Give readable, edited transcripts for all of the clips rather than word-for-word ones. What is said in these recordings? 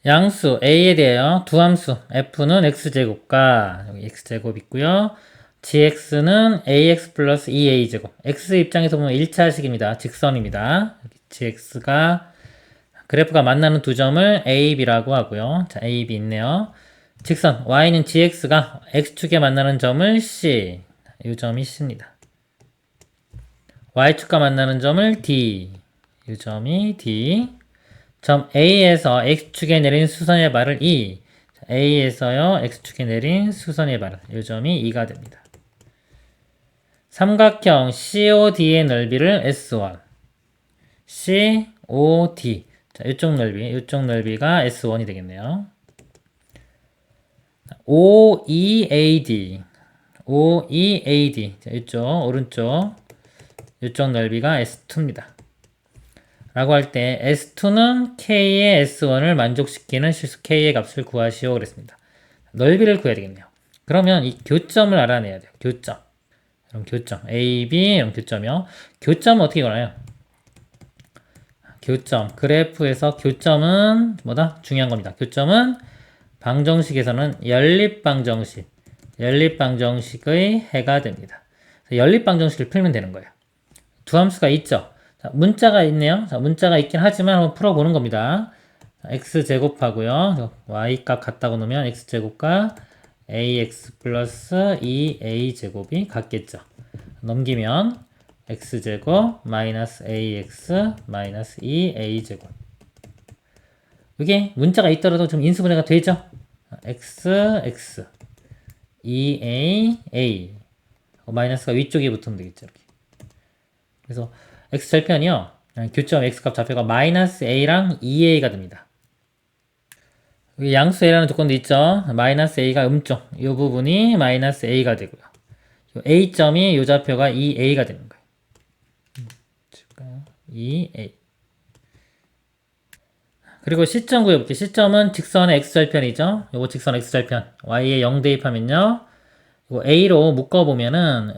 양수 a에 대하여 두 함수 f는 x제곱과 여기 x제곱 있고요. gx는 ax 플러스 2a제곱. x 입장에서 보면 1차식입니다. 직선입니다. gx가 그래프가 만나는 두 점을 a, b라고 하고요. 자, a, b 있네요. 직선 y는 gx가 x축에 만나는 점을 c, 이 점이 c입니다. y축과 만나는 점을 d, 이 점이 d. 점 A에서 X축에 내린 수선의 발을 E, A에서요 X축에 내린 수선의 발은 이 점이 2가 됩니다. 삼각형 COD의 넓이를 S1, COD, 자, 이쪽 넓이가 S1이 되겠네요. OEAD, 자, 이쪽 오른쪽 이쪽 넓이가 S2입니다. 라고 할 때 S2는 K의 S1을 만족시키는 실수 K의 값을 구하시오 그랬습니다. 넓이를 구해야 되겠네요. 그러면 이 교점을 알아내야 돼요. 교점. 그럼 교점 AB 이런 교점이요. 교점은 어떻게 구하나요? 교점. 그래프에서 교점은 뭐다? 중요한 겁니다. 교점은 방정식에서는 연립방정식의 해가 됩니다. 연립방정식을 풀면 되는 거예요. 두 함수가 있죠. 자, 문자가 있네요. 자, 문자가 있긴 하지만 한번 풀어보는 겁니다. x제곱하고요. y값 같다고 놓으면 x제곱과 ax 플러스 2a제곱이 같겠죠. 넘기면 x제곱 마이너스 ax 마이너스 2a제곱. 이게 문자가 있더라도 좀 인수분해가 되죠. x 2a 마이너스가 위쪽에 붙으면 되겠죠. 이렇게. 그래서 x절편이요. 교점 x값 좌표가 마이너스 a랑 2a가 됩니다. 여기 양수 a라는 조건도 있죠. 마이너스 a가 음쪽. 이 부분이 마이너스 a가 되고요. a점이 이 좌표가 2a가 되는 거예요. 2a. 그리고 시점 구해볼게요. 시점은 직선의 x절편이죠. 요거 직선 x절편. y에 0 대입하면요. 이거 a로 묶어보면은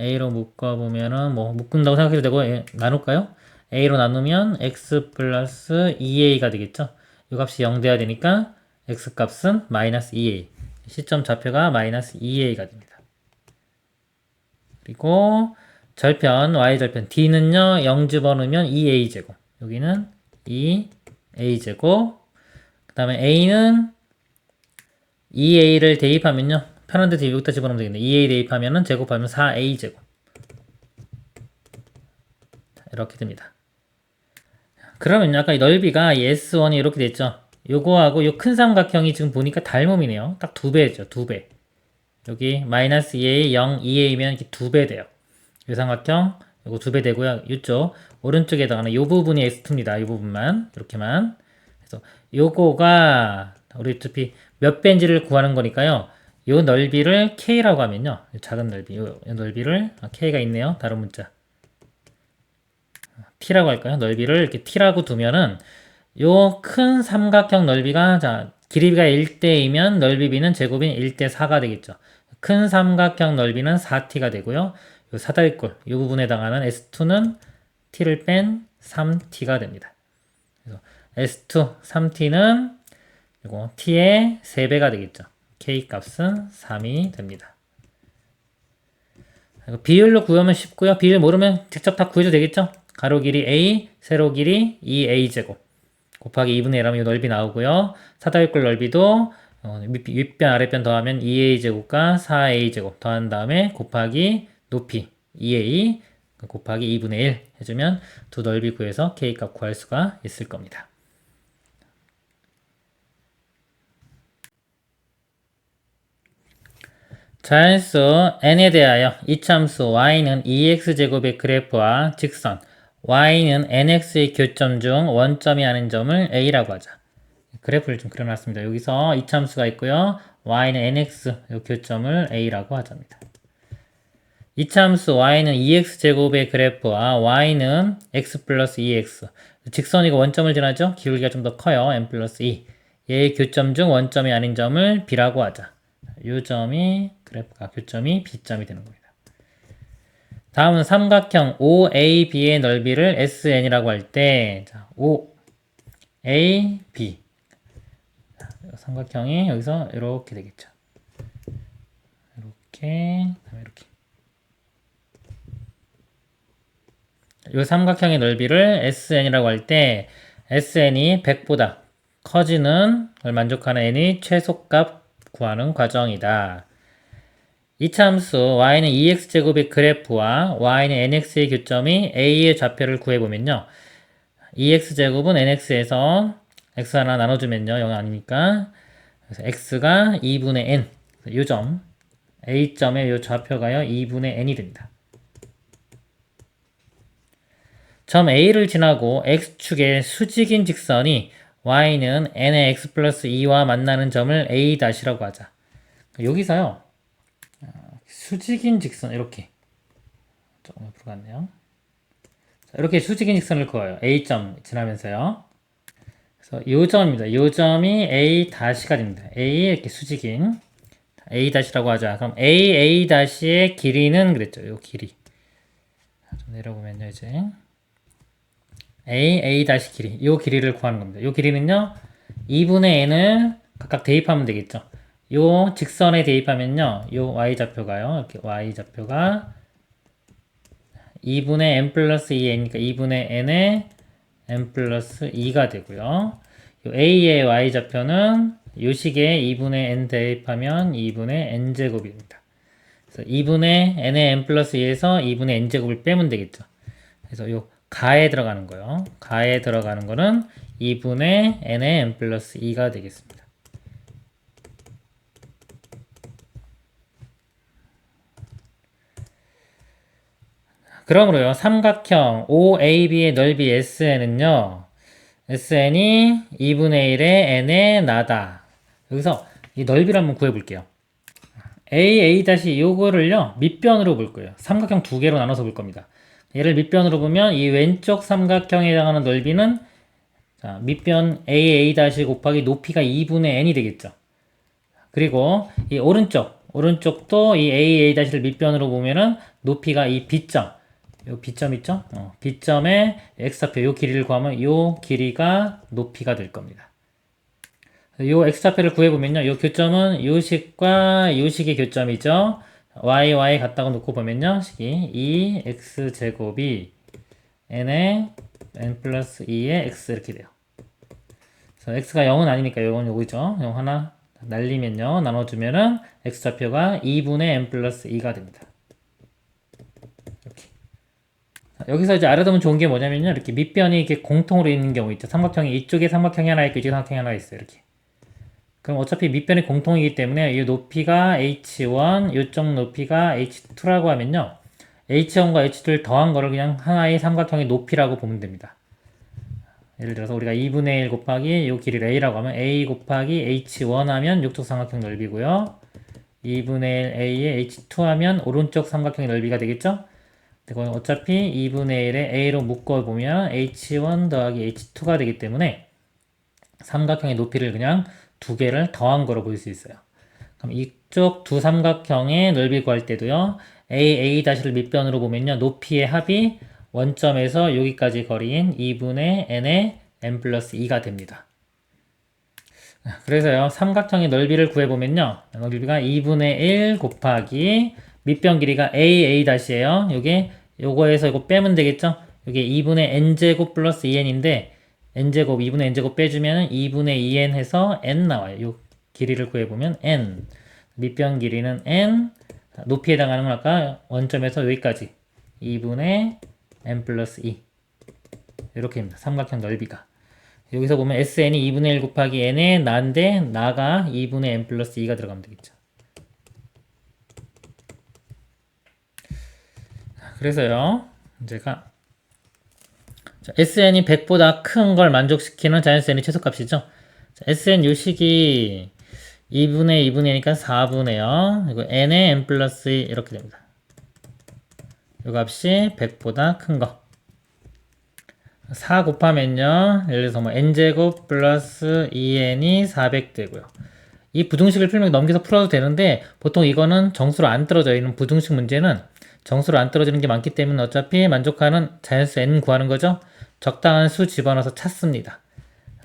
뭐 묶은다고 생각해도 되고 나눌까요? a로 나누면 x 플러스 2a가 되겠죠. 이 값이 0 돼야 되니까 x 값은 마이너스 2a. 시점 좌표가 마이너스 2a가 됩니다. 그리고 절편 y절편 d는요 0 집어넣으면 2a제곱. 여기는 2a제곱. 그 다음에 a는 2a를 대입하면요 편한 데 여기다 집어넣으면 되겠네. 2a 대입하면은 제곱하면 4a제곱. 이렇게 됩니다. 그러면 아까 이 넓이가 S1이 이렇게 됐죠. 요거하고 요 큰 삼각형이 지금 보니까 닮음이네요. 딱 2배죠. 2배. 여기 마이너스 2a, 0, 2a면 이렇게 2배 돼요. 요 삼각형 요거 2배 되고요. 이쪽 오른쪽에다가는 요 부분이 S2입니다. 요 부분만 이렇게만. 그래서 요거가 우리 어차피 몇 배인지를 구하는 거니까요. 요 넓이를 K라고 하면요. 작은 넓이, 요 넓이를, K가 있네요. 다른 문자. T라고 할까요? 넓이를 이렇게 T라고 두면은, 요 큰 삼각형 넓이가, 자, 길이가 1대이면 넓이 B는 제곱인 1대4가 되겠죠. 큰 삼각형 넓이는 4T가 되고요. 요 사다리꼴, 요 부분에 해당하는 S2는 T를 뺀 3T가 됩니다. 그래서 S2, 3T는 요거 T의 3배가 되겠죠. K 값은 3이 됩니다. 비율로 구하면 쉽고요. 비율 모르면 직접 다 구해도 되겠죠. 가로 길이 A, 세로 길이 2a제곱 곱하기 2분의 1하면 이 넓이 나오고요. 사다리꼴 넓이도 윗변 아랫변 더하면 2a제곱과 4a제곱 더한 다음에 곱하기 높이 2a 곱하기 2분의 1 해주면 두 넓이 구해서 K 값 구할 수가 있을 겁니다. 자연수 n에 대하여 이참수 y는 2x제곱의 그래프와 직선 y는 nx의 교점 중 원점이 아닌 점을 a라고 하자. 그래프를 좀 그려놨습니다. 여기서 이참수가 있고요. y는 nx 이 교점을 a라고 하자입니다. 이참수 y는 2x제곱의 그래프와 y는 x 플러스 2x 직선이고 원점을 지나죠? 기울기가 좀 더 커요. n 플러스 2 얘의 교점 중 원점이 아닌 점을 b라고 하자. 이 점이 그래프가 교점이 B점이 되는 겁니다. 다음은 삼각형 OAB의 넓이를 SN이라고 할 때 OAB 삼각형이 여기서 이렇게 되겠죠. 이렇게, 이렇게. 이 삼각형의 넓이를 SN이라고 할 때 SN이 100보다 커지는 걸 만족하는 n의 최소값 구하는 과정이다. 이차함수 y는 2x제곱의 그래프와 y는 nx의 교점이 a의 좌표를 구해보면요. 2x제곱은 nx에서 x 하나 나눠주면요. 0 아니니까. 그래서 x가 2분의 n. 요 점, a점의 요 좌표가요. 2분의 n이 됩니다. 점 A를 지나고 X축의 수직인 직선이 Y는 n의 X 플러스 2와 만나는 점을 A'라고 하자. 여기서요. 수직인 직선 이렇게 조금 옆으로 갔네요. 이렇게 수직인 직선을 그어요. A점 지나면서요. 그래서 요 점입니다. 요 점이 A'가 됩니다. A 이렇게 수직인 A'라고 하자. 그럼 A''의 길이는 그랬죠. 요 길이. 좀 내려보면요, 이제. A 길이. 이 길이를 구하는 겁니다. 이 길이는요, 2분의 n을 각각 대입하면 되겠죠. 이 직선에 대입하면요, 이 y좌표가요, 이렇게 y좌표가 2분의 n 플러스 2n이니까 2분의 n에 n 플러스 2가 되고요. 이 a의 y좌표는 이 식에 2분의 n 대입하면 2분의 n제곱입니다. 그래서 2분의 n의 n 플러스 2에서 2분의 n제곱을 빼면 되겠죠. 그래서 요 가에 들어가는 거요. 가에 들어가는 거는 2분의 n의 n 플러스 2가 되겠습니다. 그러므로요, 삼각형 OAB의 넓이 SN은요, SN이 2분의 1의 n의 나다. 여기서 이 넓이를 한번 구해볼게요. 요거를요, 밑변으로 볼 거예요. 삼각형 두 개로 나눠서 볼 겁니다. 얘를 밑변으로 보면 이 왼쪽 삼각형에 해당하는 넓이는 자, 밑변 AA- 곱하기 높이가 2분의 n이 되겠죠. 그리고 이 오른쪽도 이 AA-를 밑변으로 보면은 높이가 이 B점, 요 B점 있죠? B점의 x좌표 요 길이를 구하면 요 길이가 높이가 될 겁니다. 요 x좌표를 구해보면요. 요 교점은 요 식과 요 식의 교점이죠. y 같다고 놓고 보면요. 식이 2x제곱이 n의 n 플러스 2의 x 이렇게 돼요. 그래서 x가 0은 아니니까 요건 요거죠. 0 하나 날리면요. 나눠주면은 x좌표가 2분의 n 플러스 2가 됩니다. 이렇게. 여기서 이제 알아두면 좋은 게 뭐냐면요. 이렇게 밑변이 이렇게 공통으로 있는 경우 있죠. 삼각형이 이쪽에 삼각형이 하나 있고 이쪽에 삼각형이 하나 있어요. 이렇게. 그럼 어차피 밑변이 공통이기 때문에 이 높이가 h1, 이쪽 높이가 h2라고 하면요. h1과 h2를 더한 거를 그냥 하나의 삼각형의 높이라고 보면 됩니다. 예를 들어서 우리가 2분의 1 곱하기 이 길이를 a라고 하면 a 곱하기 h1 하면 이쪽 삼각형 넓이고요. 2분의 1 a에 h2 하면 오른쪽 삼각형의 넓이가 되겠죠? 그리고 어차피 2분의 1에 a로 묶어보면 h1 더하기 h2가 되기 때문에 삼각형의 높이를 그냥 두 개를 더한 거로 볼 수 있어요. 그럼 이쪽 두 삼각형의 넓이 구할 때도요. A''를 밑변으로 보면요. 높이의 합이 원점에서 여기까지 거리인 2분의 n의 n 플러스 2가 됩니다. 그래서요. 삼각형의 넓이를 구해보면요. 넓이가 2분의 1 곱하기 밑변 길이가 A''예요. 요거에서 이거 빼면 되겠죠? 이게 2분의 n제곱 플러스 2n인데 n제곱, 2분의 n제곱 빼주면 2분의 2n 해서 n 나와요. 요 길이를 구해보면 n. 밑변 길이는 n. 높이에 해당하는 건 아까 원점에서 여기까지 2분의 n 플러스 2. 이렇게입니다. 삼각형 넓이가. 여기서 보면 sn이 2분의 1 곱하기 n의 나인데 나가 2분의 n 플러스 2가 들어가면 되겠죠. 그래서요. 제가 SN이 100보다 큰 걸 만족시키는 자연수 n의 최소값이죠. 자, SN 요식이 2분의 2분의니까 4분의요. 그리고 n의 n 플러스 2 이렇게 됩니다. 이 값이 100보다 큰 거. 4 곱하면요. 예를 들어서 뭐 n제곱 플러스 2n이 400 되고요. 이 부등식을 풀면 넘겨서 풀어도 되는데 보통 이거는 정수로 안 떨어져 있는 부등식 문제는 정수로 안 떨어지는 게 많기 때문에 어차피 만족하는 자연수 n 구하는 거죠. 적당한 수 집어넣어서 찾습니다.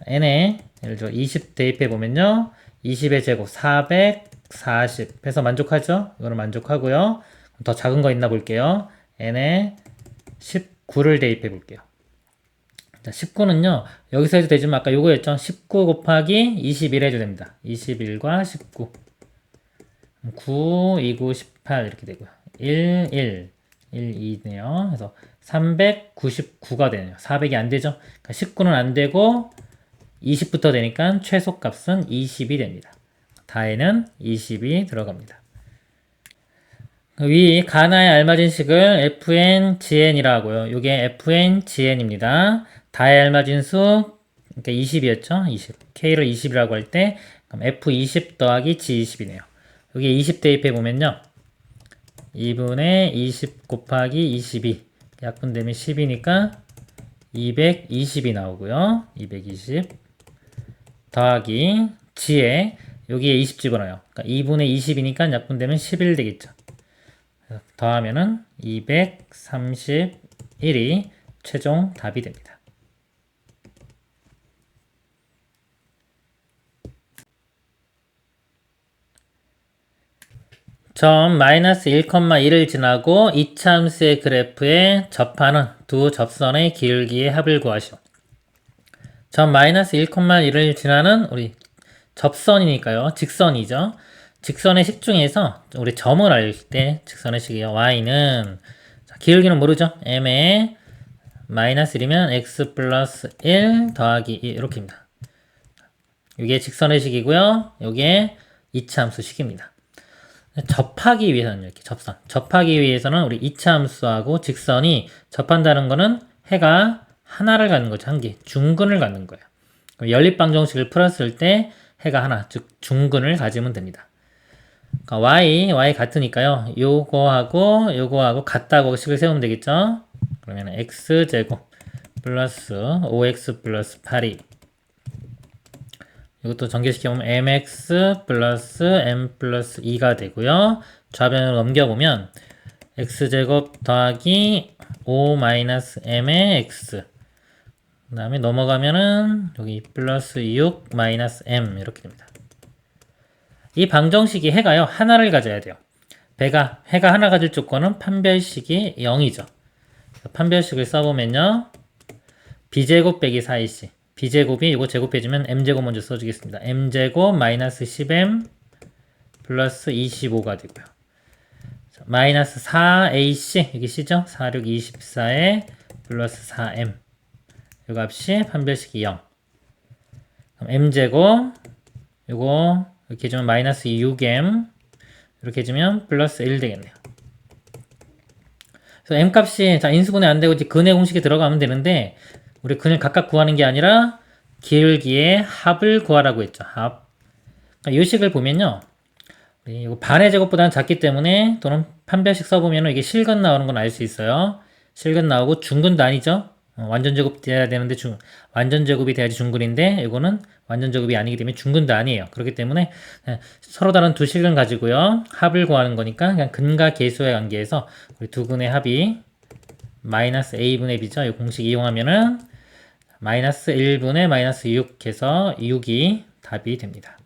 n에 예를 들어 20 대입해 보면요. 20의 제곱 440 해서 만족하죠? 이거는 만족하고요. 더 작은 거 있나 볼게요. n에 19를 대입해 볼게요. 자, 19는요. 여기서 해도 되지만 아까 요거였죠? 19 곱하기 21 해도 됩니다. 21과 19 9, 2, 9, 18 이렇게 되고요. 1, 1, 1, 2네요. 그래서 399가 되네요. 400이 안 되죠? 그러니까 19는 안 되고 20부터 되니까 최소값은 20이 됩니다. 다에는 20이 들어갑니다. 위 가나에 알맞은 식을 fn-gn이라고 하고요. 이게 fn-gn입니다. 다에 알맞은 수 그러니까 20이었죠? 20. k를 20이라고 할 때 그럼 f20 더하기 g20이네요. 여기에 20 대입해 보면요. 2분의 20 곱하기 22 약분되면 10이니까 220이 나오고요. 220 더하기 g에 여기에 20 집어넣어요. 그러니까 2분의 20이니까 약분되면 11 되겠죠. 더하면은 231이 최종 답이 됩니다. 점 마이너스 1,1을 지나고 이차함수의 그래프에 접하는 두 접선의 기울기의 합을 구하시오. 점 마이너스 1,1을 지나는 우리 접선이니까요. 직선이죠. 직선의 식 중에서 우리 점을 알 때 직선의 식이요. y는 기울기는 모르죠. m에 마이너스 1이면 x 플러스 1 더하기 2 이렇게입니다. 이게 직선의 식이고요. 이게 이차함수 식입니다. 접하기 위해서는 이렇게 접하기 위해서는 우리 이차함수하고 직선이 접한다는 거는 해가 하나를 갖는 거죠. 한 개. 중근을 갖는 거예요. 연립방정식을 풀었을 때 해가 하나, 즉 중근을 가지면 됩니다. 그러니까 y 같으니까요. 요거하고 같다고 식을 세우면 되겠죠. 그러면 x제곱 플러스 5x 플러스 8이 이것도 전개시켜보면 mx 플러스 m 플러스 2가 되고요. 좌변으로 넘겨보면 x제곱 더하기 5 마이너스 m의 x 그 다음에 넘어가면은 여기 플러스 6 마이너스 m 이렇게 됩니다. 이 방정식이 해가요. 하나를 가져야 돼요. 해가 하나 가질 조건은 판별식이 0이죠. 판별식을 써보면요. b제곱 빼기 4ac b제곱이 이거 제곱해주면 m제곱 먼저 써주겠습니다. m제곱 마이너스 10m 플러스 25가 되고요. 마이너스 4ac 이게 c죠? 4, 6, 24에 플러스 4m 이 값이 판별식이 0 그럼 m제곱 이거 이렇게 해주면 마이너스 6m 이렇게 해주면 플러스 1 되겠네요. 그래서 m값이 자 인수분해 안되고 이제 근의 공식에 들어가면 되는데 우리 근을 각각 구하는 게 아니라 기울기의 합을 구하라고 했죠. 합. 그러니까 이 식을 보면요. 이거 반의 제곱보다는 작기 때문에 또는 판별식 써보면 이게 실근 나오는 건 알 수 있어요. 실근 나오고 중근도 아니죠. 완전 제곱 돼야 되는데 완전 제곱이 돼야지 중근인데 이거는 완전 제곱이 아니기 때문에 중근도 아니에요. 그렇기 때문에 서로 다른 두 식을 가지고요. 합을 구하는 거니까 그냥 근과 계수의 관계에서 우리 두 근의 합이 마이너스 a분의 b죠. 이 공식 이용하면은 마이너스 1분의 마이너스 6 해서 6이 답이 됩니다.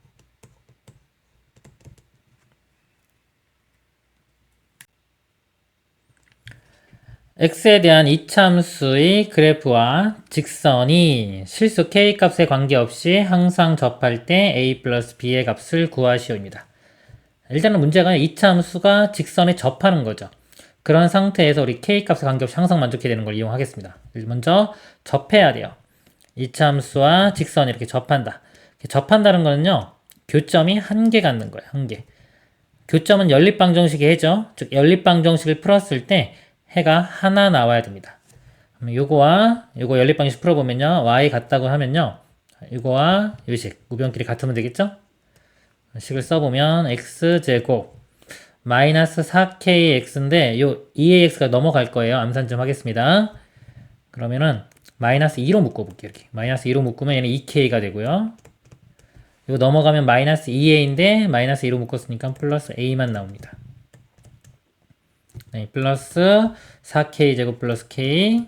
x에 대한 이차함수의 그래프와 직선이 실수 k값에 관계없이 항상 접할 때 a 플러스 b의 값을 구하시오입니다. 일단은 문제가 이차함수가 직선에 접하는 거죠. 그런 상태에서 우리 k값에 관계없이 항상 만족해야 되는 걸 이용하겠습니다. 먼저 접해야 돼요. 이차함수와 직선이 이렇게 접한다. 접한다는 거는요. 교점이 한 개 갖는 거예요. 한 개. 교점은 연립방정식의 해죠. 즉 연립방정식을 풀었을 때 해가 하나 나와야 됩니다. 요거와 요거 연립방정식 풀어보면요. y 같다고 하면요. 이거와 요식 우변끼리 같으면 되겠죠? 식을 써보면 x제곱 마이너스 4kx인데 요 2ax가 넘어갈 거예요. 암산 좀 하겠습니다. 그러면은 마이너스 2로 묶어볼게요. 이렇게 마이너스 2로 묶으면 얘는 2k가 되고요. 이거 넘어가면 마이너스 2a인데 마이너스 2로 묶었으니까 플러스 a만 나옵니다. 네, 플러스 4k 제곱 플러스 k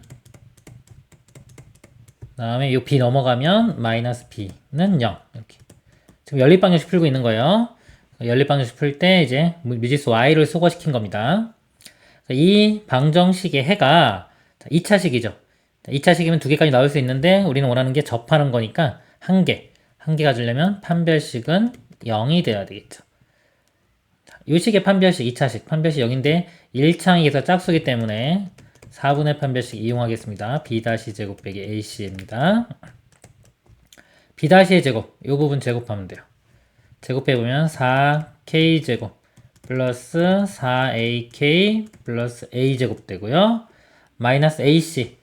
그 다음에 이 b 넘어가면 마이너스 b는 0 이렇게 지금 연립방정식 풀고 있는 거예요. 연립방정식 풀 때 이제 미지수 y를 소거시킨 겁니다. 이 방정식의 해가 2차식이죠. 2차식이면 2개까지 나올 수 있는데 우리는 원하는 게 접하는 거니까 1개. 1개 가지려면 판별식은 0이 돼야 되겠죠. 이 식의 판별식 2차식. 판별식 0인데 1창에서 짝수기 때문에 4분의 판별식 이용하겠습니다. B-제곱 빼기 AC입니다. B-의 제곱. 이 부분 제곱하면 돼요. 제곱해보면 4K제곱 플러스 4AK 플러스 A제곱 되고요. 마이너스 AC.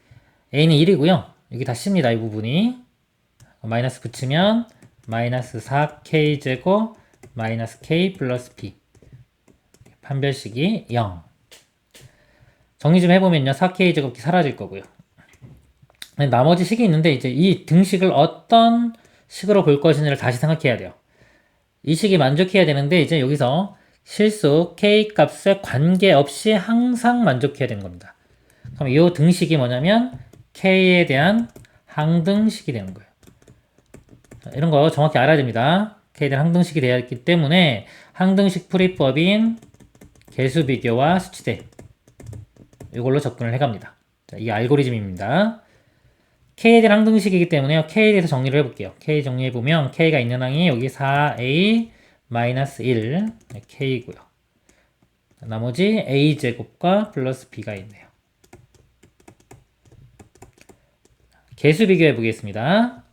A는 1이고요. 여기 다 C입니다. 이 부분이. 마이너스 붙이면 마이너스 4K제곱 마이너스 K 플러스 B. 판별식이 0. 정리 좀 해보면요. 4K제곱이 사라질 거고요. 나머지 식이 있는데 이제 이 등식을 어떤 식으로 볼 것인지를 다시 생각해야 돼요. 이 식이 만족해야 되는데 이제 여기서 실수 K 값에 관계없이 항상 만족해야 되는 겁니다. 그럼 이 등식이 뭐냐면 K에 대한 항등식이 되는 거예요. 이런 거 정확히 알아야 됩니다. K에 대한 항등식이 되어 있기 때문에 항등식 풀이법인 개수비교와 수치대 이걸로 접근을 해갑니다. 자, 이게 알고리즘입니다. K에 대한 항등식이기 때문에 K에 대해서 정리를 해볼게요. K 정리해보면 K가 있는 항이 여기 4A-1 K고요. 나머지 A제곱과 플러스 B가 있네요. 개수 비교해 보겠습니다.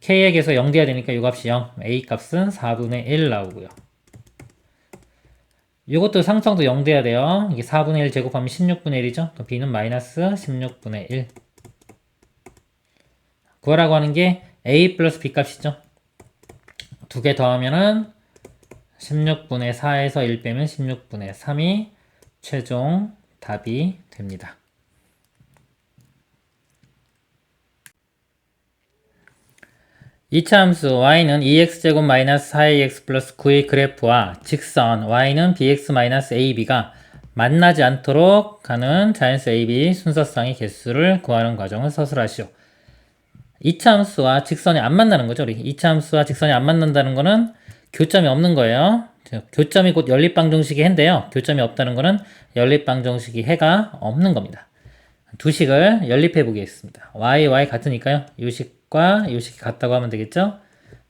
K의 개수가 0 돼야 되니까 이 값이 0, A 값은 4분의 1 나오고요. 이것도 상수항도 0 돼야 돼요. 이게 4분의 1 제곱하면 16분의 1이죠. 그럼 B는 마이너스 16분의 1. 구하라고 하는 게 A 플러스 B 값이죠. 2개 더하면은 16분의 4에서 1 빼면 16분의 3이 최종 답이 됩니다. 이차 함수 y는 2x제곱 마이너스 4ax 플러스 9의 그래프와 직선 y는 bx 마이너스 ab가 만나지 않도록 가는 자연수 ab 순서쌍의 개수를 구하는 과정을 서술하시오. 이차 함수와 직선이 안 만나는 거죠. 우리 이차 함수와 직선이 안 만난다는 거는 교점이 없는 거예요. 교점이 곧 연립방정식의 해인데요. 교점이 없다는 거는 연립방정식의 해가 없는 겁니다. 두 식을 연립해 보겠습니다. y 같으니까요. 이 식과 이 식이 같다고 하면 되겠죠.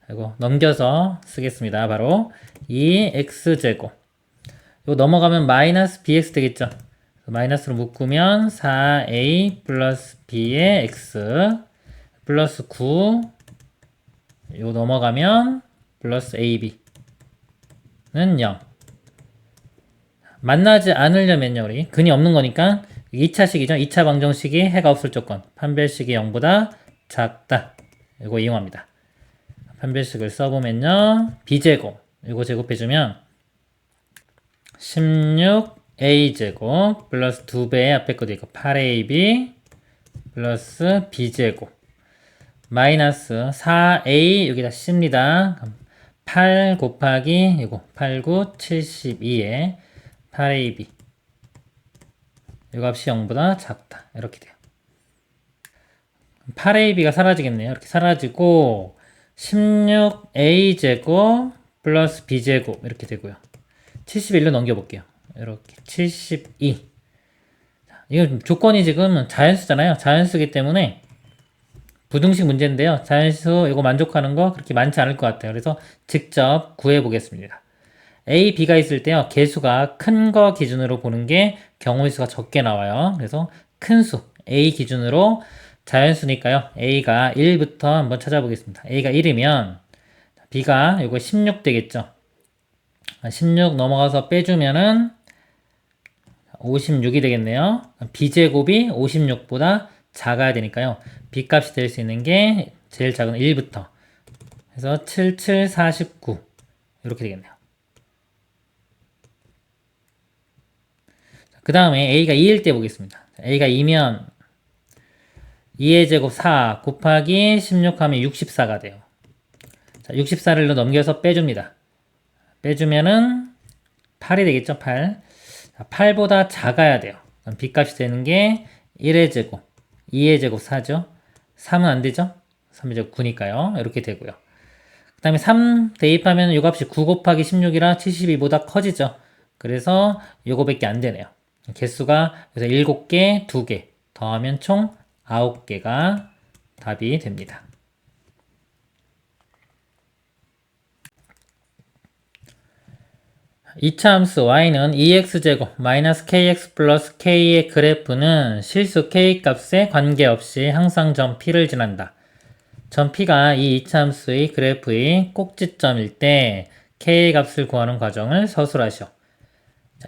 그리고 넘겨서 쓰겠습니다. 바로 2x제곱. 이거 넘어가면 마이너스 bx 되겠죠. 마이너스로 묶으면 4a 플러스 b의 x 플러스 9 이거 넘어가면 플러스 ab는 0. 만나지 않으려면요. 우리 근이 없는 거니까 2차식이죠. 2차 방정식이 해가 없을 조건. 판별식이 0보다 작다. 이거 이용합니다. 판별식을 써보면요. b제곱. 이거 제곱해주면 16a제곱 플러스 2배의 앞에 것도 있고 8ab 플러스 b제곱 마이너스 4a 여기다 씁니다. 8 곱하기 이거 8, 9, 72에 8ab 이 값이 0보다 작다. 이렇게 돼요. 8ab가 사라지겠네요. 이렇게 사라지고 16a제곱 플러스 b제곱 이렇게 되고요. 71로 넘겨볼게요. 이렇게 72 이거 조건이 지금 자연수잖아요. 자연수기 때문에 부등식 문제인데요. 자연수 이거 만족하는 거 그렇게 많지 않을 것 같아요. 그래서 직접 구해 보겠습니다. A, B가 있을 때요. 개수가 큰 거 기준으로 보는 게 경우의 수가 적게 나와요. 그래서 큰 수 A 기준으로 자연수니까요. A가 1부터 한번 찾아보겠습니다. A가 1이면 B가 이거 16 되겠죠. 16 넘어가서 빼주면은 56이 되겠네요. B제곱이 56보다 작아야 되니까요. B값이 될 수 있는 게 제일 작은 1부터 그래서 7, 7, 49 이렇게 되겠네요. 그 다음에 A가 2일 때 보겠습니다. A가 2면 2의 제곱 4 곱하기 16 하면 64가 돼요. 자, 64를 넘겨서 빼줍니다. 빼주면은 8이 되겠죠. 8. 자, 8보다 작아야 돼요. 그럼 B값이 되는 게 1의 제곱 2의 제곱 4죠. 3은 안 되죠. 3의 제곱 9니까요. 이렇게 되고요. 그 다음에 3 대입하면 요 값이 9 곱하기 16이라 72보다 커지죠. 그래서 요거밖에 안 되네요. 개수가 그래서 7개, 2개 더하면 총 9개가 답이 됩니다. 이차 함수 y는 2x제곱 마이너스 kx 플러스 k의 그래프는 실수 k 값에 관계없이 항상 점 p를 지난다. 점 p가 이 2차 함수의 그래프의 꼭지점일 때 k의 값을 구하는 과정을 서술하시오.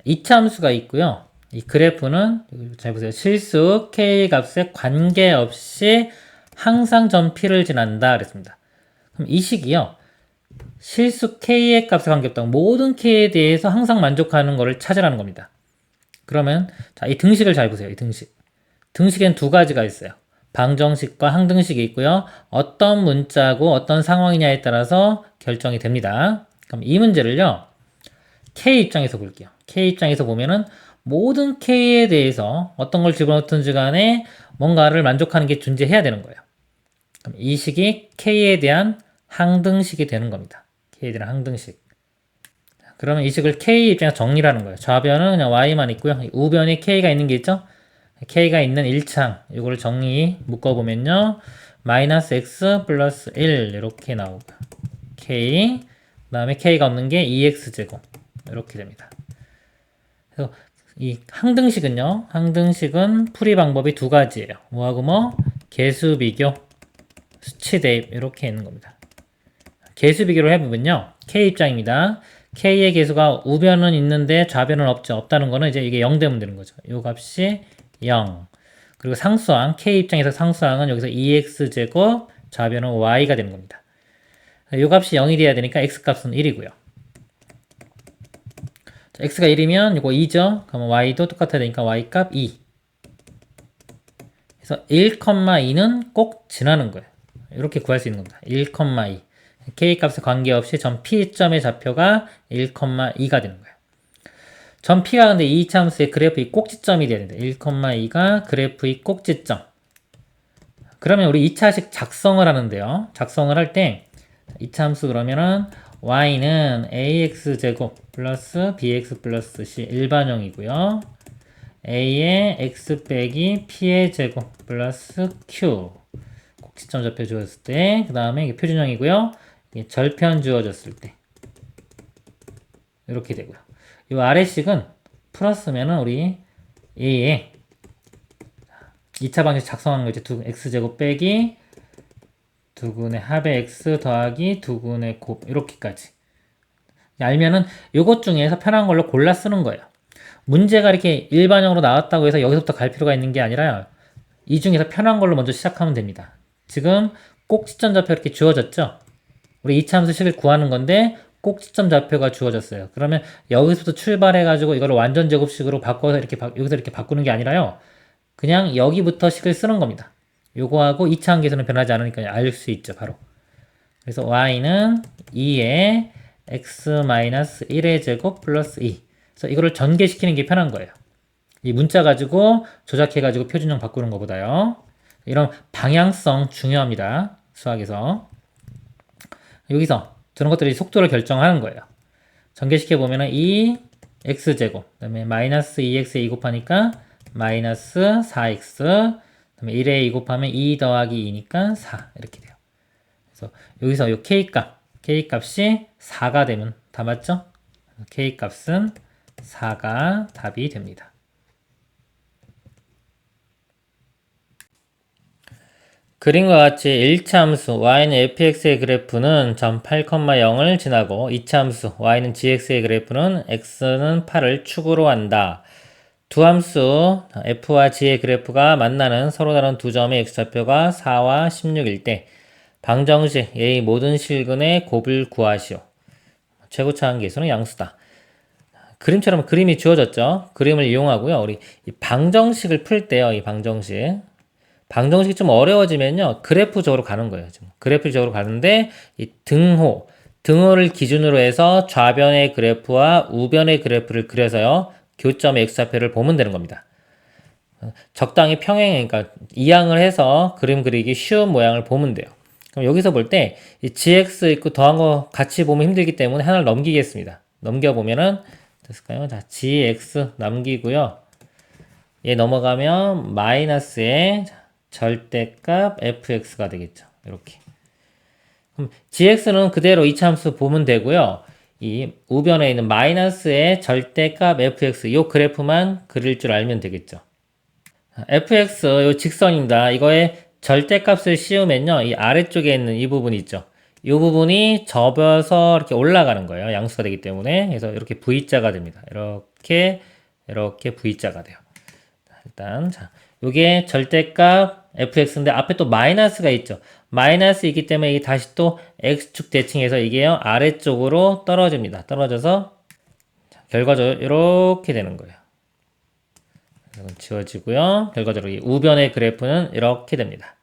2차 함수가 있고요. 이 그래프는 잘 보세요. 실수 k의 값에 관계없이 항상 점 p를 지난다 그랬습니다. 그럼 이 식이요. 실수 k의 값에 관계없다. 모든 k에 대해서 항상 만족하는 것을 찾으라는 겁니다. 그러면 자, 이 등식을 잘 보세요. 이 등식. 등식엔 두 가지가 있어요. 방정식과 항등식이 있고요. 어떤 문자고 어떤 상황이냐에 따라서 결정이 됩니다. 그럼 이 문제를요. K 입장에서 볼게요. K 입장에서 보면은 모든 K에 대해서 어떤 걸 집어넣든지 간에 뭔가를 만족하는 게 존재해야 되는 거예요. 그럼 이 식이 K에 대한 항등식이 되는 겁니다. K에 대한 항등식. 그러면 이 식을 K 입장에서 정리를 하는 거예요. 좌변은 그냥 Y만 있고요. 우변에 K가 있는 게 있죠? K가 있는 1창 이거를 정리 묶어보면요. 마이너스 X 플러스 1 이렇게 나오고 K 그 다음에 K가 없는 게 2X제곱 이렇게 됩니다. 그래서 이 항등식은요. 항등식은 풀이 방법이 두 가지예요. 뭐하고 뭐? 개수 비교, 수치 대입 이렇게 있는 겁니다. 개수 비교를 해보면요. K 입장입니다. K의 개수가 우변은 있는데 좌변은 없죠. 없다는 거는 이제 이게 0 되면 되는 거죠. 요 값이 0. 그리고 상수항, K 입장에서 상수항은 여기서 2x제곱, 좌변은 y가 되는 겁니다. 요 값이 0이 돼야 되니까 x값은 1이고요. 자, x가 1이면 이거 2죠? 그러면 y도 똑같아야 되니까 y값 2. 그래서 1,2는 꼭 지나는 거예요. 이렇게 구할 수 있는 겁니다. 1,2. K 값에 관계없이 점 P점의 좌표가 1,2가 되는 거예요. 점 P가 근데 이 함수의 그래프의 꼭지점이 돼야 된다. 1,2가 그래프의 꼭지점. 그러면 우리 2차식 작성을 하는데요. 작성을 할 때 2차 함수 그러면은 y는 ax제곱 플러스 bx 플러스 c 일반형이고요. a의 x 빼기 p의 제곱 플러스 q 꼭지점 좌표 주었을 때 그 다음에 이게 표준형이고요. 이게 절편 주어졌을 때 이렇게 되고요. 이 아래식은 풀었으면은 우리 A에 2차 방식 작성한 거 이제 x제곱 빼기 두근의 합의 x 더하기 두근의 곱 이렇게까지 알면은 요것 중에서 편한 걸로 골라 쓰는 거예요. 문제가 이렇게 일반형으로 나왔다고 해서 여기서부터 갈 필요가 있는 게 아니라 이 중에서 편한 걸로 먼저 시작하면 됩니다. 지금 꼭지점 좌표 이렇게 주어졌죠? 우리 2차 함수 식을 구하는 건데 꼭지점 좌표가 주어졌어요. 그러면 여기서부터 출발해가지고 이걸 완전 제곱식으로 바꿔서 이렇게 여기서 이렇게 바꾸는 게 아니라요. 그냥 여기부터 식을 쓰는 겁니다. 요거하고 2차 함계수는 변하지 않으니까 알 수 있죠, 바로. 그래서 y는 2에 x-1의 제곱 플러스 2. 그래서 이거를 전개시키는 게 편한 거예요. 이 문자 가지고 조작해가지고 표준형 바꾸는 것보다요. 이런 방향성 중요합니다. 수학에서. 여기서 저런 것들이 속도를 결정하는 거예요. 전개시켜 보면은 2x제곱 그 다음에 마이너스 2x에 2 곱하니까 마이너스 4x 그 다음에 1에 2 곱하면 2 더하기 2니까 4 이렇게 돼요. 그래서 여기서 요 k값이 4가 되면 다 맞죠? k값은 4가 답이 됩니다. 그림과 같이 1차 함수 y는 fx의 그래프는 점 8,0을 지나고 2차 함수 y는 gx의 그래프는 x는 8을 축으로 한다. 두 함수 f와 g의 그래프가 만나는 서로 다른 두 점의 x좌표가 4와 16일 때 방정식 a의 모든 실근의 곱을 구하시오. 최고차 함계수는 양수다. 그림처럼 그림이 주어졌죠. 그림을 이용하고요. 우리 이 방정식을 풀 때요. 이 방정식이 좀 어려워지면요. 그래프적으로 가는 거예요. 지금. 그래프적으로 가는데 이 등호를 기준으로 해서 좌변의 그래프와 우변의 그래프를 그려서요. 교점의 x좌표를 보면 되는 겁니다. 적당히 평행, 그러니까 이항을 해서 그림 그리기 쉬운 모양을 보면 돼요. 그럼 여기서 볼 때 이 gx 있고 더한 거 같이 보면 힘들기 때문에 하나를 넘기겠습니다. 넘겨보면은 됐을까요? 자, gx 남기고요. 얘 넘어가면 마이너스의 절대값 fx가 되겠죠. 이렇게. 그럼 gx는 그대로 이차함수 보면 되고요. 이 우변에 있는 마이너스의 절대값 fx 요 그래프만 그릴 줄 알면 되겠죠. fx 요 직선입니다. 이거에 절대값을 씌우면요. 이 아래쪽에 있는 이 부분 있죠. 이 부분이 접어서 이렇게 올라가는 거예요. 양수가 되기 때문에. 그래서 이렇게 V자가 됩니다. 이렇게 V자가 돼요. 일단 자, 요게 절대값 fx인데 앞에 또 마이너스가 있죠. 마이너스이기 때문에 이게 다시 또 x축 대칭해서 이게요 아래쪽으로 떨어집니다. 떨어져서 결과적으로 이렇게 되는 거예요. 지워지고요. 결과적으로 이 우변의 그래프는 이렇게 됩니다.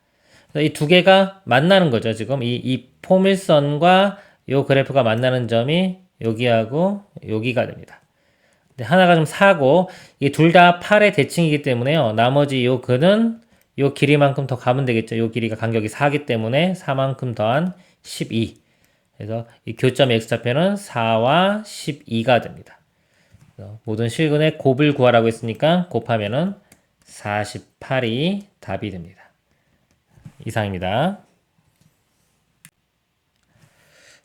이 두 개가 만나는 거죠. 지금 이 포밀선과 요 그래프가 만나는 점이 여기하고 여기가 됩니다. 하나가 좀 4고 이 둘 다 8의 대칭이기 때문에요. 나머지 요 근은 요 길이만큼 더 가면 되겠죠. 요 길이가 간격이 4기 때문에 4만큼 더한 12. 그래서 이 교점의 x좌표는 4와 12가 됩니다. 모든 실근의 곱을 구하라고 했으니까 곱하면은 48이 답이 됩니다. 이상입니다.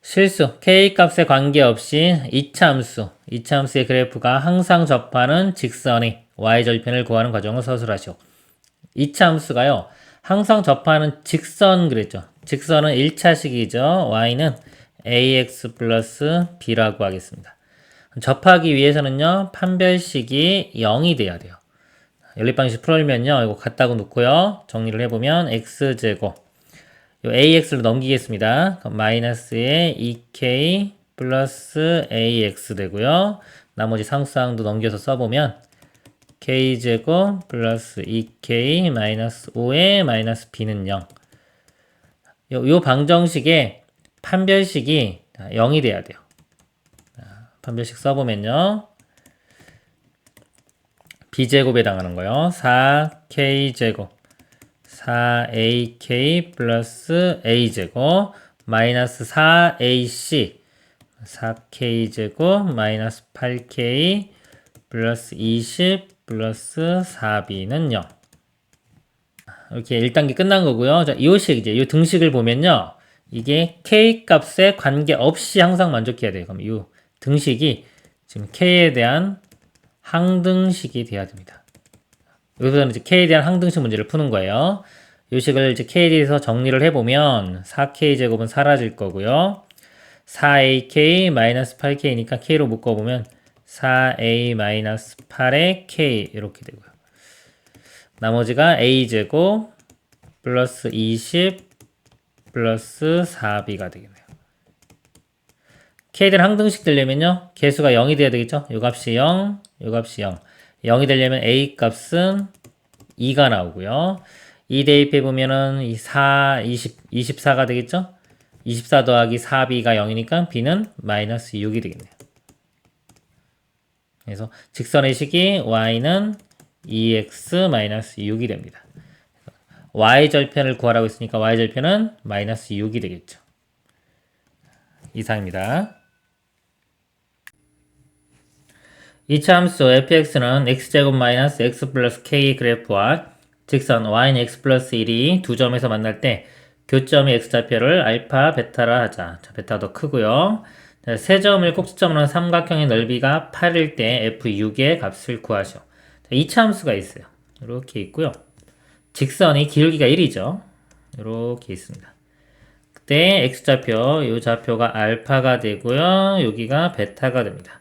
실수 K값에 관계없이 이차함수의 그래프가 항상 접하는 직선이 Y절편을 구하는 과정을 서술하시오. 이차함수가요 항상 접하는 직선 그랬죠. 직선은 1차식이죠. Y는 AX 플러스 B라고 하겠습니다. 접하기 위해서는요 판별식이 0이 돼야 돼요. 연립방식 풀면요 이거 같다고 놓고요 정리를 해보면 x제곱 요 ax를 넘기겠습니다. 그럼 마이너스의 2k 플러스 ax 되고요. 나머지 상수항도 넘겨서 써보면 k제곱 플러스 2k 마이너스 5의 마이너스 b는 0. 요 방정식의 판별식이 0이 돼야 돼요. 판별식 써보면요. b제곱에 해당하는 거요. 4k제곱 4ak 플러스 a제곱 마이너스 4ac 4k제곱 마이너스 8k 플러스 20 플러스 4b는 0. 이렇게 1단계 끝난 거고요. 자, 이 등식을 보면요. 이게 k 값에 관계없이 항상 만족해야 돼요. 그럼 이 등식이 지금 k에 대한 항등식이 돼야 됩니다. 여기서는 이제 k에 대한 항등식 문제를 푸는 거예요. 이 식을 이제 k에 대해서 정리를 해보면 4k 제곱은 사라질 거고요. 4ak 마이너스 8k니까 k로 묶어보면 4a 마이너스 8의 k 이렇게 되고요. 나머지가 a 제곱 플러스 20 플러스 4b가 되겠네요. k에 대한 항등식 되려면요. 개수가 0이 돼야 되겠죠. 요 값이 0, 요 값이 0. 0이 되려면 a 값은 2가 나오고요. 2 대입해보면은 이 24가 되겠죠. 24 더하기 4b가 0이니까 b는 마이너스 6이 되겠네요. 그래서 직선의 식이 y는 2x 마이너스 6이 됩니다. y절편을 구하라고 했으니까 y절편은 마이너스 6이 되겠죠. 이상입니다. 이차 함수 fx는 x제곱 마이너스 x 플러스 k 그래프와 직선 y는 x 플러스 1이 두 점에서 만날 때 교점의 x좌표를 알파, 베타라 하자. 자, 베타 더 크고요. 자, 세 점을 꼭지점으로 한 삼각형의 넓이가 8일 때 f6의 값을 구하시오. 이차 함수가 있어요. 이렇게 있고요. 직선이 기울기가 1이죠. 이렇게 있습니다. 그때 x좌표, 이 좌표가 알파가 되고요. 여기가 베타가 됩니다.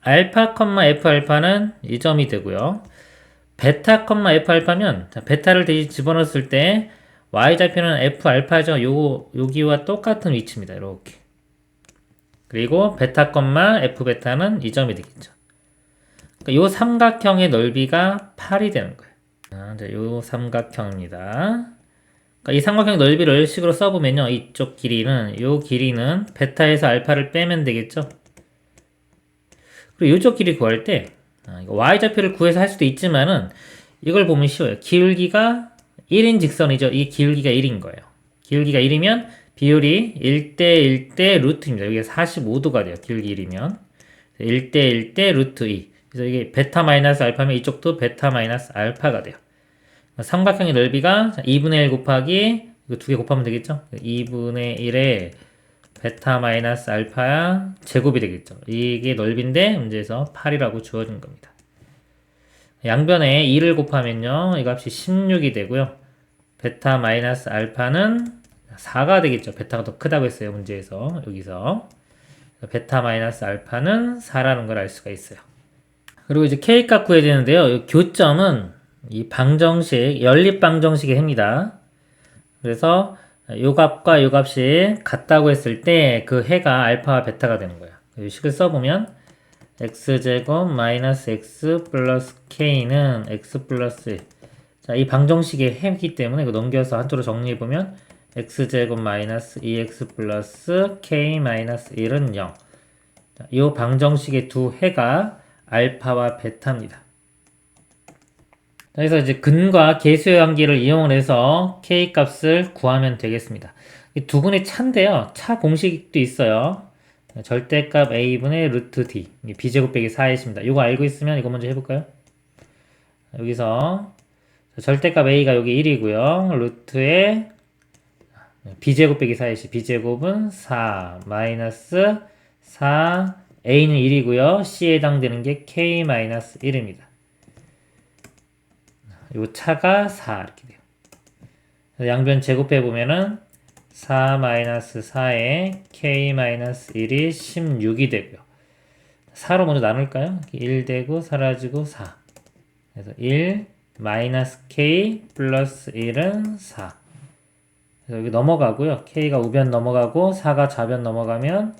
알파, f 알파는 이 점이 되고요. 베타, f 알파면 베타를 대신 집어넣었을 때 y좌표는 f 알파죠. 여기와 똑같은 위치입니다. 이렇게. 그리고 베타, f 베타는 이 점이 되겠죠. 그러니까 이 삼각형의 넓이가 8이 되는 거예요. 이 삼각형입니다. 그러니까 이 삼각형 넓이를 식으로 써보면요. 이쪽 길이는, 이 길이는 베타에서 알파를 빼면 되겠죠. 그리고 이쪽 길이 구할 때 y좌표를 구해서 할 수도 있지만은 이걸 보면 쉬워요. 기울기가 1인 직선이죠. 이 기울기가 1인 거예요. 기울기가 1이면 비율이 1대 1대 루트입니다. 여기가 45도가 돼요. 기울기 1이면. 1대 1대 루트 2. 그래서 이게 베타 마이너스 알파면 이쪽도 베타 마이너스 알파가 돼요. 삼각형의 넓이가 2분의 1 곱하기 이거 두 개 곱하면 되겠죠? 2분의 1에 베타 마이너스 알파 제곱이 되겠죠. 이게 넓이인데 문제에서 8이라고 주어진 겁니다. 양변에 2를 곱하면요. 이 값이 16이 되고요. 베타 마이너스 알파는 4가 되겠죠. 베타가 더 크다고 했어요. 문제에서. 여기서. 베타 마이너스 알파는 4라는 걸 알 수가 있어요. 그리고 이제 K값 구해야 되는데요. 이 교점은 이 방정식, 연립 방정식의 해입니다. 그래서 요 값과 요 값이 같다고 했을 때 그 해가 알파와 베타가 되는 거예요. 이 식을 써보면 x제곱 마이너스 x 플러스 k는 x 플러스 1. 자, 이 방정식의 해이기 때문에 이거 넘겨서 한쪽으로 정리해보면 x제곱 마이너스 2x 플러스 k 마이너스 1은 0. 자, 이 방정식의 두 해가 알파와 베타입니다. 그래서 이제 근과 계수의 관계를 이용해서 k 값을 구하면 되겠습니다. 이 두 분의 차인데요. 차 공식도 있어요. 절대값 a분의 루트 d b제곱 빼기 4이십니다. 이거 알고 있으면 이거 먼저 해볼까요? 여기서 절대값 a가 여기 1이고요. 루트에 b제곱 빼기 4이시 b제곱은 4 마이너스 4 a는 1이고요. c에 해당되는 게 k 마이너스 1입니다. 요 차가 4 이렇게 돼요. 양변 제곱해 보면은 4 마이너스 4에 k 마이너스 1이 16이 되고요. 4로 먼저 나눌까요? 1 되고 사라지고 4. 그래서 1 마이너스 k 플러스 1은 4. 그래서 여기 넘어가고요. k가 우변 넘어가고 4가 좌변 넘어가면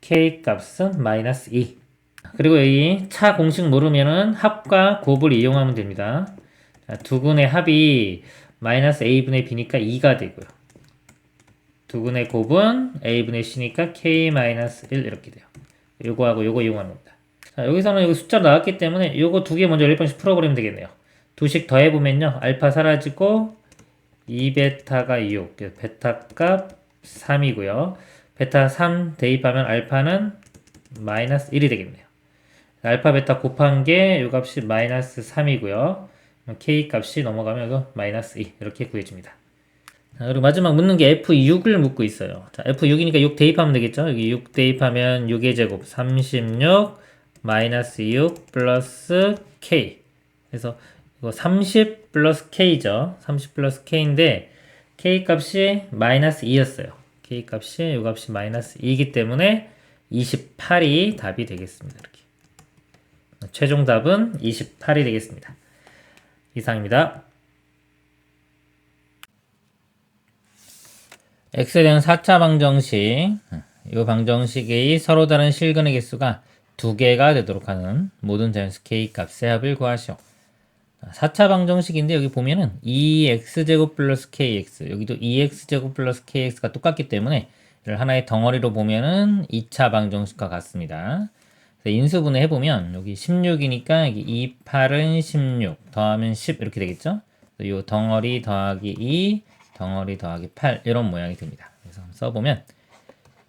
k 값은 마이너스 2. 그리고 이 차 공식 모르면은 합과 곱을 이용하면 됩니다. 자, 두근의 합이 마이너스 a분의 b니까 2가 되고요. 두근의 곱은 a분의 c니까 k 마이너스 1 이렇게 돼요. 요거하고 요거 이용하는 겁니다. 자, 여기서는 여기 숫자로 나왔기 때문에 요거 두 개 먼저 1번씩 풀어버리면 되겠네요. 두식 더해보면요. 알파 사라지고 2베타가 6, 베타 값 3이고요. 베타 3 대입하면 알파는 마이너스 1이 되겠네요. 알파 베타 곱한 게 요 값이 마이너스 3이고요. k 값이 넘어가면 이거 마이너스 2 이렇게 구해줍니다. 자, 그리고 마지막 묻는 게 F6을 묻고 있어요. 자, F6이니까 6 대입하면 되겠죠? 여기 6 대입하면 6의 제곱 36 마이너스 6 플러스 k. 그래서 이거 30 플러스 k죠. 30 플러스 k인데 k 값이 마이너스 2였어요. k 값이 요 값이 마이너스 2이기 때문에 28이 답이 되겠습니다. 이렇게. 최종 답은 28이 되겠습니다. 이상입니다. x에 대한 4차 방정식, 이 방정식의 서로 다른 실근의 개수가 2개가 되도록 하는 모든 자연수 k 값의 합을 구하시오. 4차 방정식인데 여기 보면은 2x제곱 플러스 kx, 여기도 2x제곱 플러스 kx가 똑같기 때문에 이를 하나의 덩어리로 보면은 2차 방정식과 같습니다. 인수분해 해보면 여기 16이니까 여기 2, 8은 16 더하면 10 이렇게 되겠죠? 이 덩어리 더하기 2 덩어리 더하기 8 이런 모양이 됩니다. 그래서 한번 써보면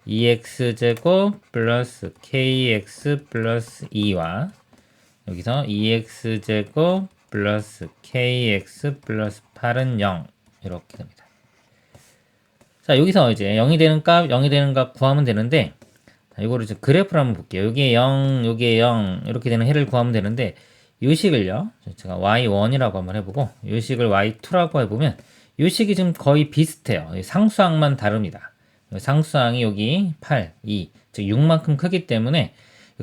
2x제곱 플러스 kx 플러스 2와 여기서 2x제곱 플러스 kx 플러스 8은 0 이렇게 됩니다. 자, 여기서 이제 0이 되는 값 구하면 되는데 이거를 이제 그래프를 한번 볼게요. 여기에 0, 여기에 0 이렇게 되는 해를 구하면 되는데 이 식을요. 제가 y1이라고 한번 해보고 이 식을 y2라고 해보면 이 식이 지금 거의 비슷해요. 상수항만 다릅니다. 상수항이 여기 8, 2, 즉 6만큼 크기 때문에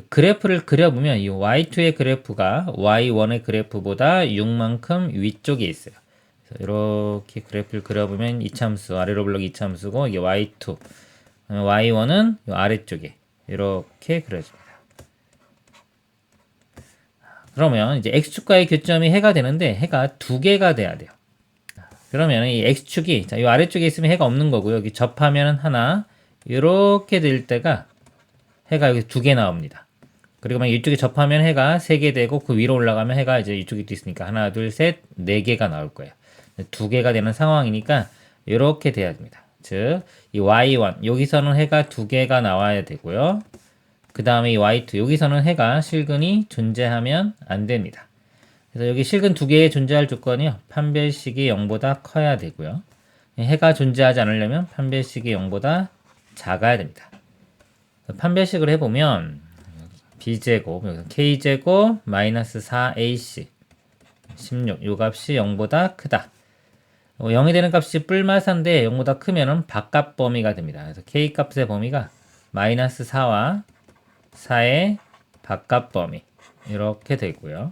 그래프를 그려보면 이 y2의 그래프가 y1의 그래프보다 6만큼 위쪽에 있어요. 그래서 이렇게 그래프를 그려보면 이참수, 아래로 블럭 이참수고 이게 y2, y1은 이 아래쪽에 이렇게 그려집니다. 그러면 이제 x축과의 교점이 해가 되는데 해가 두 개가 돼야 돼요. 그러면 이 x축이 자, 이 아래쪽에 있으면 해가 없는 거고요. 여기 접하면 하나 이렇게 될 때가 해가 여기 두 개 나옵니다. 그리고 막 이쪽에 접하면 해가 세 개 되고 그 위로 올라가면 해가 이제 이쪽에 또 있으니까 하나, 둘, 셋, 네 개가 나올 거예요. 두 개가 되는 상황이니까 이렇게 돼야 됩니다. 즉, 이 y1 여기서는 해가 두 개가 나와야 되고요. 그 다음에 이 y2 여기서는 해가 실근이 존재하면 안 됩니다. 그래서 여기 실근 두 개에 존재할 조건이요. 판별식이 0보다 커야 되고요. 해가 존재하지 않으려면 판별식이 0보다 작아야 됩니다. 판별식을 해보면 b제곱, k제곱 마이너스 4ac 16, 요 값이 0보다 크다. 0이 되는 값이 뿔마사인데 0보다 크면은 바깥 범위가 됩니다. 그래서 k 값의 범위가 마이너스 4와 4의 바깥 범위 이렇게 되고요.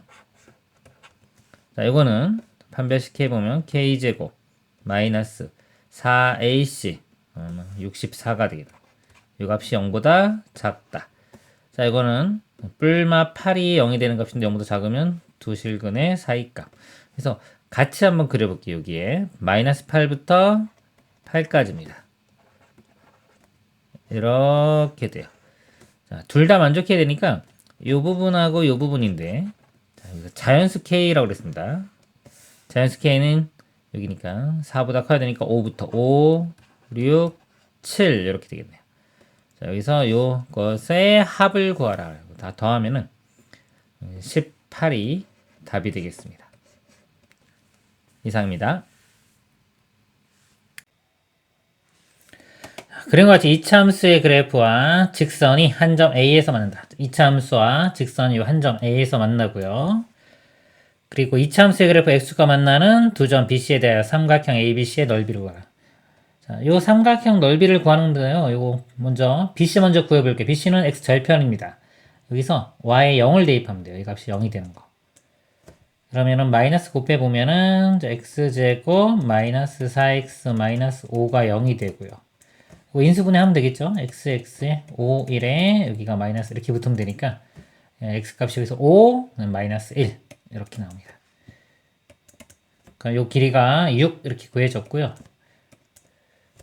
자, 이거는 판별식 해보면 k제곱 마이너스 4ac 64가 되겠다. 이 값이 0보다 작다. 자, 이거는 뿔마 8이 0이 되는 값인데 0보다 작으면 두 실근의 사이값. 그래서 같이 한번 그려볼게요. 여기에 마이너스 8부터 8까지입니다. 이렇게 돼요. 자, 둘 다 만족해야 되니까 이 부분하고 이 부분인데 자, 자연수 K라고 그랬습니다. 자연수 K는 여기니까 4보다 커야 되니까 5부터 5, 6, 7 이렇게 되겠네요. 자, 여기서 요것의 합을 구하라. 다 더하면은 18이 답이 되겠습니다. 이상입니다. 그림과 같이 이차함수의 그래프와 직선이 한 점 A에서 만난다. 이차함수와 직선이 한 점 A에서 만나고요. 그리고 이차함수의 그래프 X가 만나는 두 점 BC에 대하여 삼각형 ABC의 넓이를 구하라. 자, 요 삼각형 넓이를 구하는데요. 요거 먼저 BC 먼저 구해볼게요. BC는 X 절편입니다. 여기서 Y에 0을 대입하면 돼요. 이 값이 0이 되는 거. 그러면은 마이너스 곱해보면은 X제곱 마이너스 4X 마이너스 5가 0이 되고요. 인수분해 하면 되겠죠? xx에 5, 1에 여기가 마이너스 이렇게 붙으면 되니까 x 값이 여기서 5, 마이너스 1 이렇게 나옵니다. 그럼 요 길이가 6 이렇게 구해졌고요.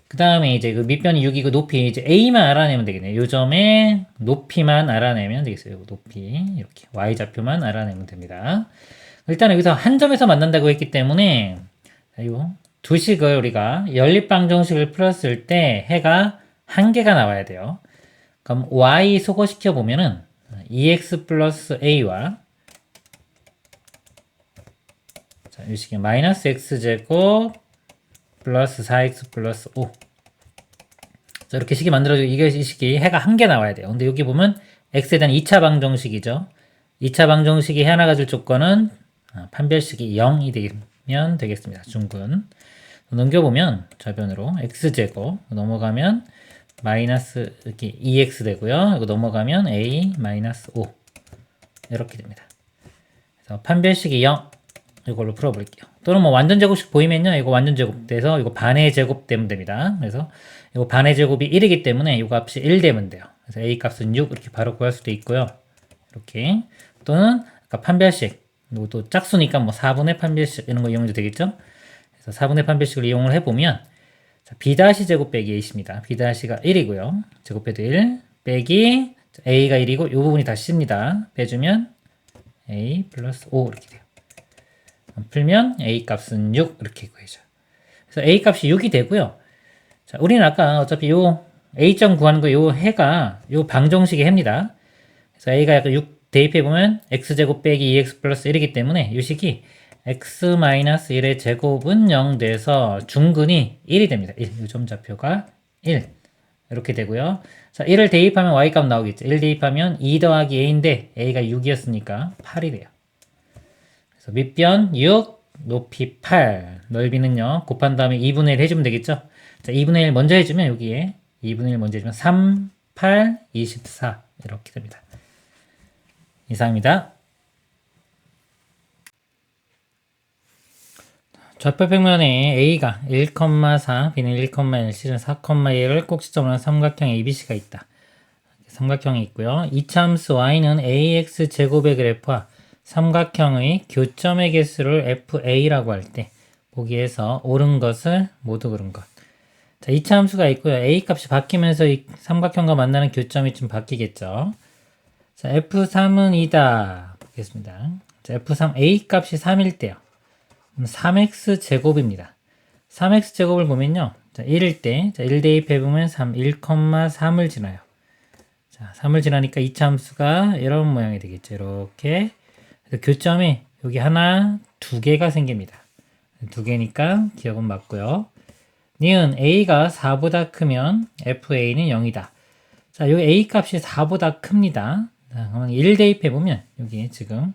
그 다음에 이제 그 밑변이 6이고 높이 이제 a만 알아내면 되겠네요. 요 점의 높이만 알아내면 되겠어요. 높이 이렇게 y좌표만 알아내면 됩니다. 일단 여기서 한 점에서 만난다고 했기 때문에 요 두 식을 우리가 연립방정식을 풀었을 때 해가 한 개가 나와야 돼요. 그럼 y 소거시켜 보면은 2x 플러스 a와 자, 이 식이 마이너스 x제곱 플러스 4x 플러스 5 자, 이렇게 식이 만들어지고 이 식이 해가 한 개 나와야 돼요. 근데 여기 보면 x에 대한 2차 방정식이죠. 2차 방정식이 해 하나가 줄 조건은 판별식이 0이 되면 되겠습니다. 중근 넘겨보면 좌변으로 x제곱 넘어가면 마이너스 이렇게 2x 되고요. 이거 넘어가면 a 마이너스 5 이렇게 됩니다. 그래서 판별식이 0 이걸로 풀어볼게요. 또는 뭐 완전 제곱식 보이면요. 이거 완전 제곱돼서 이거 반의 제곱 되면 됩니다. 그래서 이거 반의 제곱이 1이기 때문에 이 값이 1 되면 돼요. 그래서 a 값은 6 이렇게 바로 구할 수도 있고요. 이렇게 또는 아까 판별식 이것도 짝수니까 뭐 4분의 판별식 이런 거 이용해도 되겠죠? 그래서 4분의 판별식을 이용을 해보면 자, b' 제곱 빼기 a입니다. b'가 1이고요. 제곱해도 1 빼기 a가 1이고 이 부분이 다 c입니다. 빼주면 a 플러스 5 이렇게 돼요. 풀면 a 값은 6 이렇게 구해져요. 그래서 a 값이 6이 되고요. 자, 우리는 아까 어차피 요 a점 구하는 거 요 해가 요 방정식의 해입니다. 그래서 a가 약간 6 대입해보면 x제곱 빼기 2x 플러스 1이기 때문에 이 식이 x-1의 제곱은 0 돼서 중근이 1이 됩니다. 1. 이 점좌표가 1. 이렇게 되고요. 자, 1을 대입하면 y값 나오겠죠. 1 대입하면 2 더하기 a인데 a가 6이었으니까 8이 돼요. 그래서 밑변 6, 높이 8, 넓이는요. 곱한 다음에 2분의 1 해주면 되겠죠. 자, 2분의 1 먼저 해주면 여기에 2분의 1 먼저 해주면 3, 8, 24 이렇게 됩니다. 이상입니다. 좌표 평면에 A가 1,4, B는 1,1, C는 4,2를 꼭지점으로 한 삼각형 ABC가 있다. 삼각형이 있고요. 이차함수 Y는 AX 제곱의 그래프와 삼각형의 교점의 개수를 FA라고 할 때 보기에서 옳은 것을 모두 고른 것. 자, 이차함수가 있고요. A 값이 바뀌면서 이 삼각형과 만나는 교점이 좀 바뀌겠죠. 자, F3은 2다. 보겠습니다. 자, F3 A 값이 3일 때요. 3x 제곱입니다. 3x 제곱을 보면요. 자, 1일 때, 자, 1 대입해보면 3, 1,3을 지나요. 자, 3을 지나니까 이차함수가 이런 모양이 되겠죠. 이렇게. 그래서 교점이 여기 하나, 두 개가 생깁니다. 두 개니까 기억은 맞고요. 니은 a가 4보다 크면 fa는 0이다. 자, 여기 a 값이 4보다 큽니다. 자, 그러면 1 대입해보면 여기 지금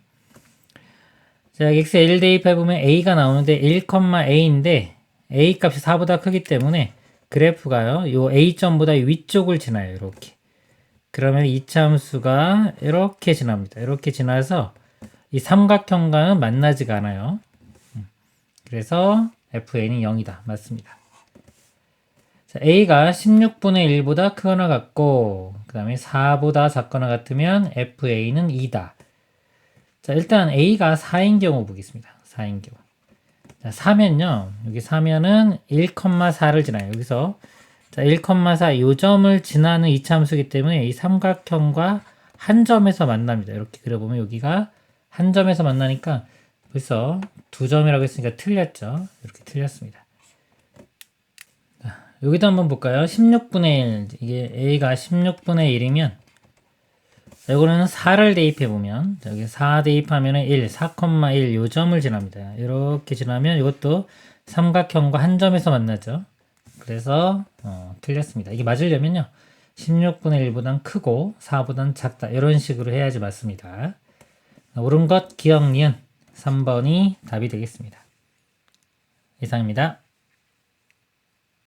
자, x에 1 대입해보면 a가 나오는데 1,a인데 a 값이 4보다 크기 때문에 그래프가요. 요 a점보다 위쪽을 지나요. 이렇게. 그러면 이차함수가 이렇게 지납니다. 이렇게 지나서 이 삼각형과는 만나지가 않아요. 그래서 fa는 0이다. 맞습니다. 자, a가 16분의 1보다 크거나 같고 그 다음에 4보다 작거나 같으면 fa는 2다. 자, 일단 a가 4인 경우 보겠습니다. 4인 경우. 자, 4면요. 여기 4면은 1,4를 지나요. 여기서 자, 1,4 요 점을 지나는 이차함수이기 때문에 이 삼각형과 한 점에서 만납니다. 이렇게 그려보면 여기가 한 점에서 만나니까 벌써 두 점이라고 했으니까 틀렸죠. 이렇게 틀렸습니다. 자, 여기도 한번 볼까요? 16분의 1 이게 a가 16분의 1이면 이거는 4를 대입해보면 여기 4 대입하면 1, 4,1 요 점을 지납니다. 이렇게 지나면 이것도 삼각형과 한 점에서 만나죠. 그래서 틀렸습니다. 이게 맞으려면요. 16분의 1보단 크고 4보단 작다. 이런 식으로 해야지 맞습니다. 옳은 것 기억 니은 3번이 답이 되겠습니다. 이상입니다.